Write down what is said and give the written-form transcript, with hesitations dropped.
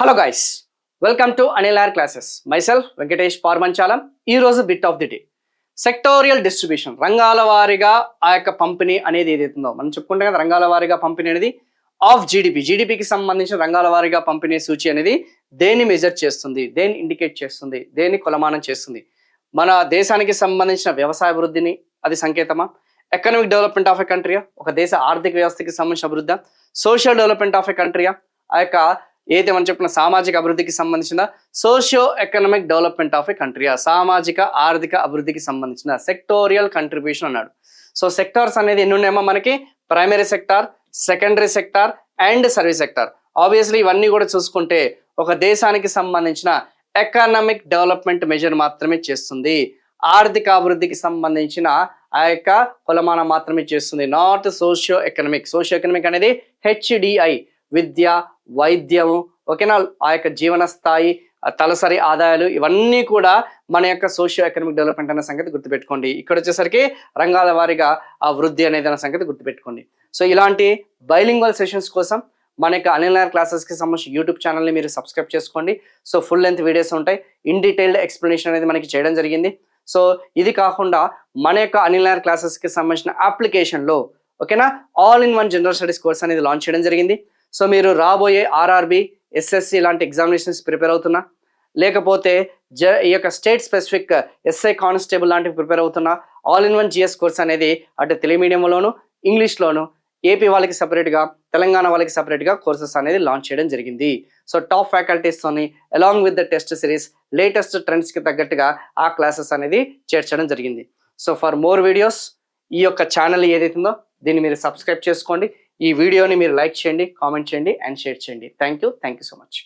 Hello guys, welcome to Anil R classes. Myself Venkatesh Parmanchalam. ఈరోజు bit of the day, sectoral distribution, రంగాల వారీగా ఆ యొక్క పంపిణీ అనేది ఏదైతుందో మనం చెప్పుకుంటే కదా, రంగాల వారీగా పంపిణీ అనేది ఆఫ్ జీడిపికి సంబంధించిన రంగాల వారీగా పంపిణీ సూచి అనేది దేన్ని మెజర్ చేస్తుంది, దేన్ని ఇండికేట్ చేస్తుంది, దేన్ని కొలమానం చేస్తుంది? మన దేశానికి సంబంధించిన వ్యవసాయ అభివృద్ధిని అది సంకేతమా? ఎకనామిక్ డెవలప్మెంట్ ఆఫ్ ఎ కంట్రీయా, ఒక దేశ ఆర్థిక వ్యవస్థకి సంబంధించిన అభివృద్ధి? సోషల్ డెవలప్మెంట్ ఆఫ్ ఎ కంట్రీయా, ఆ యొక్క ఏదైతే మనం చెప్పిన సామాజిక అభివృద్ధికి సంబంధించిన socio economic development of A country, సామాజిక ఆర్థిక అభివృద్ధికి సంబంధించిన సెక్టోరియల్ కంట్రిబ్యూషన్ అన్నాడు. సో సెక్టార్స్ అనేది ఎన్ని ఉన్నాయమ్మా మనకి? Primary sector, secondary sector and service sector. Obviously ఇవన్నీ కూడా చూసుకుంటే ఒక దేశానికి సంబంధించిన ఎకనామిక్ డెవలప్మెంట్ మెజర్ మాత్రమే చేస్తుంది, ఆర్థిక అభివృద్ధికి సంబంధించిన ఆ యొక్క కొలమానం మాత్రమే చేస్తుంది, not socio economic. Socio economic అనేది HDI, విద్య, వైద్యము, ఓకేనా, ఆ యొక్క జీవన స్థాయి, తలసరి ఆదాయాలు, ఇవన్నీ కూడా మన యొక్క సోషియో ఎకనామిక్ డెవలప్మెంట్ అనే సంగతి గుర్తుపెట్టుకోండి. ఇక్కడ వచ్చేసరికి రంగాల వారీగా ఆ వృద్ధి అనేది అనే సంగతి గుర్తుపెట్టుకోండి. సో ఇలాంటి బైలింగ్వల్ సెషన్స్ కోసం మన యొక్క అనిల్ ఆర్ క్లాసెస్కి సంబంధించి యూట్యూబ్ ఛానల్ని మీరు సబ్స్క్రైబ్ చేసుకోండి. సో ఫుల్ లెంత్ వీడియోస్ ఉంటాయి, ఇన్ డీటెయిల్డ్ ఎక్స్ప్లెనేషన్ అనేది మనకి చేయడం జరిగింది. సో ఇది కాకుండా మన యొక్క అనిల్ ఆర్ క్లాసెస్కి సంబంధించిన అప్లికేషన్లో, ఓకేనా, all in one general studies course అనేది లాంచ్ చేయడం జరిగింది. సో మీరు రాబోయే RRB, SSC ఇలాంటి ఎగ్జామినేషన్స్ ప్రిపేర్ అవుతున్నా, లేకపోతే ఈ యొక్క స్టేట్ స్పెసిఫిక్ SI కానిస్టేబుల్ లాంటివి ప్రిపేర్ అవుతున్నా, all in one GS course అనేది అటు తెలుగు మీడియంలోను, ఇంగ్లీష్లోను, AP వాళ్ళకి సపరేట్గా, తెలంగాణ వాళ్ళకి సపరేట్గా కోర్సెస్ అనేది లాంచ్ చేయడం జరిగింది. సో టాప్ ఫ్యాకల్టీస్తోని along with the test series, latest ట్రెండ్స్కి తగ్గట్టుగా ఆ క్లాసెస్ అనేది చేర్చడం జరిగింది. సో ఫర్ మోర్ వీడియోస్ ఈ యొక్క ఛానల్ ఏదైతుందో దీన్ని మీరు సబ్స్క్రైబ్ చేసుకోండి. ఈ వీడియోని మీరు లైక్ చేయండి, కామెంట్ చేయండి అండ్ షేర్ చేయండి. Thank you so much.